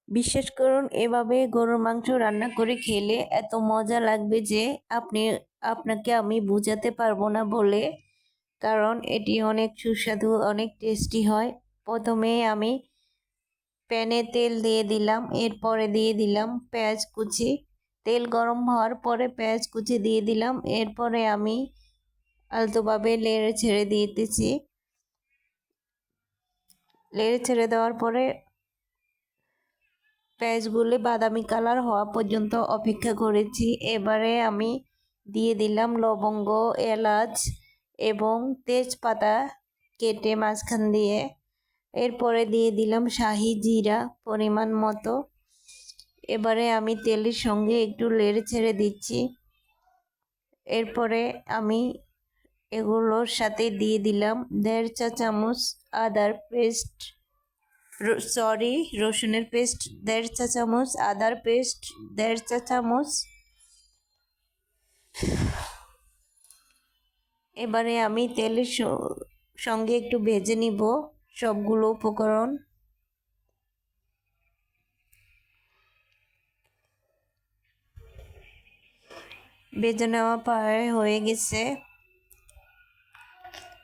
বিশ্বাস করুন, এভাবে গরুর মাংস রান্না করে খেলে এত মজা লাগবে যে আপনাকে আমি বোঝাতে পারবো না বলে। কারণ এটি অনেক সুস্বাদু, অনেক টেস্টি হয়। প্রথমে আমি প্যানে তেল দিয়ে দিলাম, এরপরে দিয়ে দিলাম পেঁয়াজ কুচি। তেল গরম হওয়ার পরে পেঁয়াজ কুচি দিয়ে দিলাম, এরপরে আমি আলতোভাবে নেড়ে ছেড়ে দিতেছি। নেড়ে ছেড়ে দেওয়ার পরে পেঁয়াজগুলো বাদামি কালার হওয়া পর্যন্ত অপেক্ষা করেছি। এবারে আমি দিয়ে দিলাম লবঙ্গ, এলাচ এবং তেজপাতা কেটে মাঝখান দিয়ে। এরপরে দিয়ে দিলাম শাহি জিরা পরিমাণ মতো। এবারে আমি তেলের সঙ্গে একটু নেড়ে ছেড়ে দিচ্ছি। এরপরে আমি এগুলোর সাথে দিয়ে দিলাম 1.5 চা চামচ আদার পেস্ট, রসুনের পেস্ট 1.5 চা চামচ, আদার পেস্ট 1.5 চা চামচ। এবারে আমি তেলের সঙ্গে একটু ভেজে নিব সবগুলো উপকরণ। ভেজে নেওয়া প্রায় হয়ে গেছে।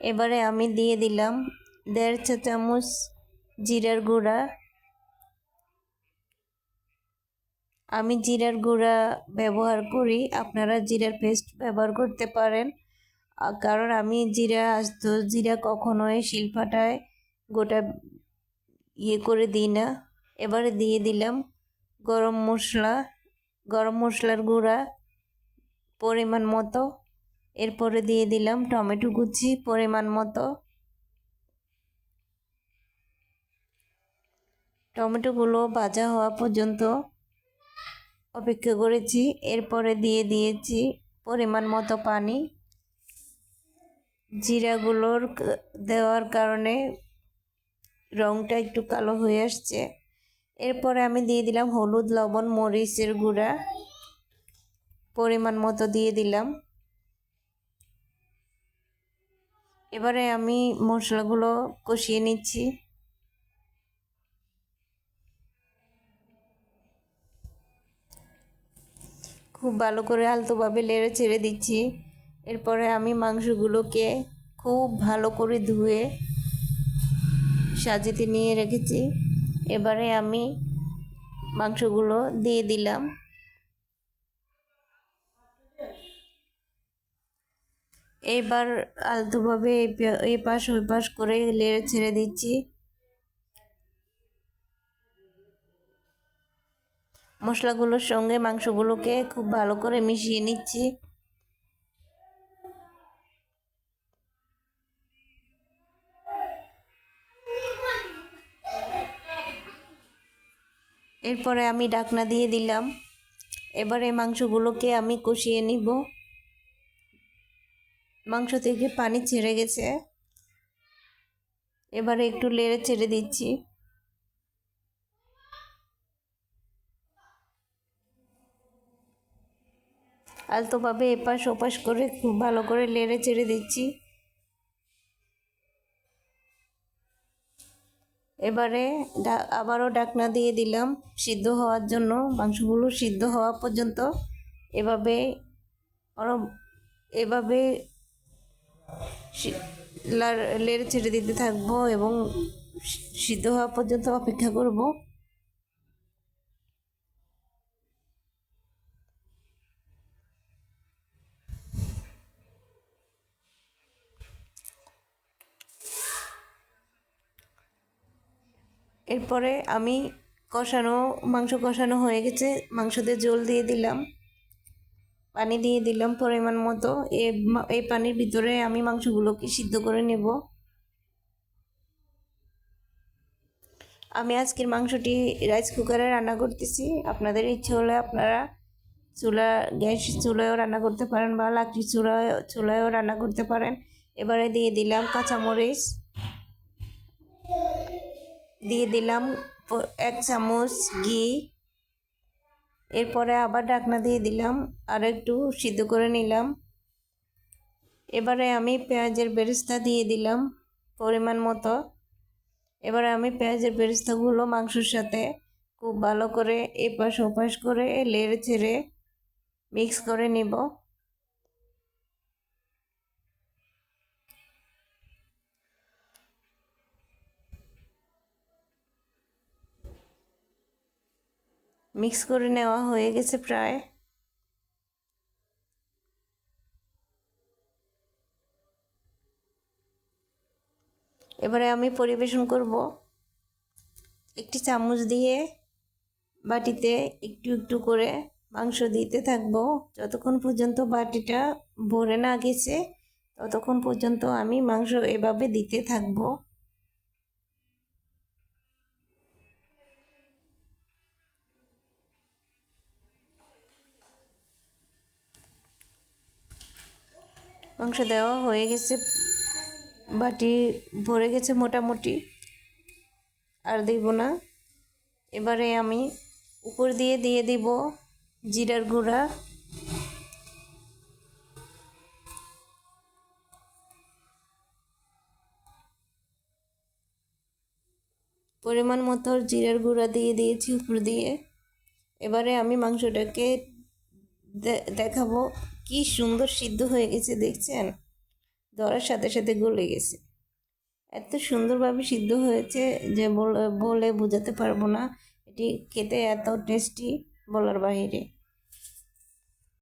এবারে আমি দিয়ে দিলাম 1.5 চা চামচ জিরার গুঁড়া। আমি জিরার গুঁড়া ব্যবহার করি, আপনারা জিরার পেস্ট ব্যবহার করতে পারেন। কারণ আমি আস্ত জিরা কখনোই শিলপাটায় গোটা করে দিই না। এবারে দিয়ে দিলাম গরম মশলার গুঁড়া পরিমাণ মতো। এরপরে দিয়ে দিলাম টমেটো কুচি পরিমাণ মতো। টমেটোগুলো ভাজা হওয়া পর্যন্ত অপেক্ষা করেছি। এরপরে দিয়ে দিয়েছি পরিমাণ মতো পানি। জিরাগুলোর দেওয়ার কারণে রংটা একটু কালো হয়ে আসছে। এরপরে আমি দিয়ে দিলাম হলুদ, লবণ, মরিচের গুঁড়া পরিমাণ মতো দিয়ে দিলাম। এবারে আমি মশলাগুলো কষিয়ে নিচ্ছি। খুব ভালো করে আলতোভাবে নেড়ে ছেড়ে দিচ্ছি। এরপরে আমি মাংসগুলোকে খুব ভালো করে ধুয়ে সাজিতে নিয়ে রেখেছি। এবারে আমি মাংসগুলো দিয়ে দিলাম। এবার আলতোভাবে এই পাশ ওই পাশ করে নেড়ে ছেড়ে দিচ্ছি। মশলাগুলোর সঙ্গে মাংসগুলোকে খুব ভালো করে মিশিয়ে নিচ্ছি। এরপরে আমি ঢাকনা দিয়ে দিলাম। এবারে মাংসগুলোকে আমি কষিয়ে নিব। মাংস থেকে পানি ছেড়ে গেছে। এবারে একটু নেড়ে ছেড়ে দিচ্ছি। আলতোভাবে এপাশ ওপাশ করে খুব ভালো করে নেড়ে ছেড়ে দিচ্ছি। এবারে আবারও ঢাকনা দিয়ে দিলাম সিদ্ধ হওয়ার জন্য। মাংসগুলো সিদ্ধ হওয়া পর্যন্ত এভাবে এভাবে নেড়ে ছেড়ে দিতে থাকবো এবং সিদ্ধ হওয়া পর্যন্ত অপেক্ষা করব। এরপরে আমি মাংস কষানো হয়ে গেছে। মাংসতে জল দিয়ে দিলাম, পানি দিয়ে দিলাম পরিমাণ মতো। এই পানির ভিতরে আমি মাংসগুলোকে সিদ্ধ করে নেব। আমি আজকের মাংসটি রাইস কুকারে রান্না করতেছি। আপনাদের ইচ্ছে হলে আপনারা গ্যাস চুলায়ও রান্না করতে পারেন বা লাকড়ি চুলায়ও রান্না করতে পারেন। এবারে দিয়ে দিলাম কাঁচামরিচ, দিয়ে দিলাম 1 চামচ ঘি। এরপরে আবার ঢাকনা দিয়ে দিলাম, আর একটু সিদ্ধ করে নিলাম। এবারে আমি পেঁয়াজের বেরেস্তা দিয়ে দিলাম পরিমাণ মতো। এবারে আমি পেঁয়াজের বেরেস্তাগুলো মাংসের সাথে খুব ভালো করে এপাশ ওপাশ করে নেড়ে চেড়ে মিক্স করে নিব। মিক্স করে নেওয়া হয়ে গেছে প্রায়। এবারে আমি পরিবেশন করব। একটি চামচ দিয়ে বাটিতে একটু একটু করে মাংস দিতে থাকবো যতক্ষণ পর্যন্ত বাটিটা ভরে না গেছে, ততক্ষণ পর্যন্ত আমি মাংস এভাবে দিতে থাকবো। মাংস দেওয়া হয়ে গেছে, বাটি ভরে গেছে মোটামুটি, আর দিব না। এবারে আমি উপর দিয়ে দিয়ে দিব জিরার গুঁড়া, পরিমাণ মতো জিরার গুঁড়া দিয়ে দিয়েছি উপর দিয়ে। এবারে আমি মাংসটাকে দেখাবো কি সুন্দর সিদ্ধ হয়ে গেছে, দেখছেন? ধরার সাথে সাথে গলে গেছে। এত সুন্দরভাবে সিদ্ধ হয়েছে যে বলে বোঝাতে পারবো না। এটি খেতে এত টেস্টি, বলার বাহিরে।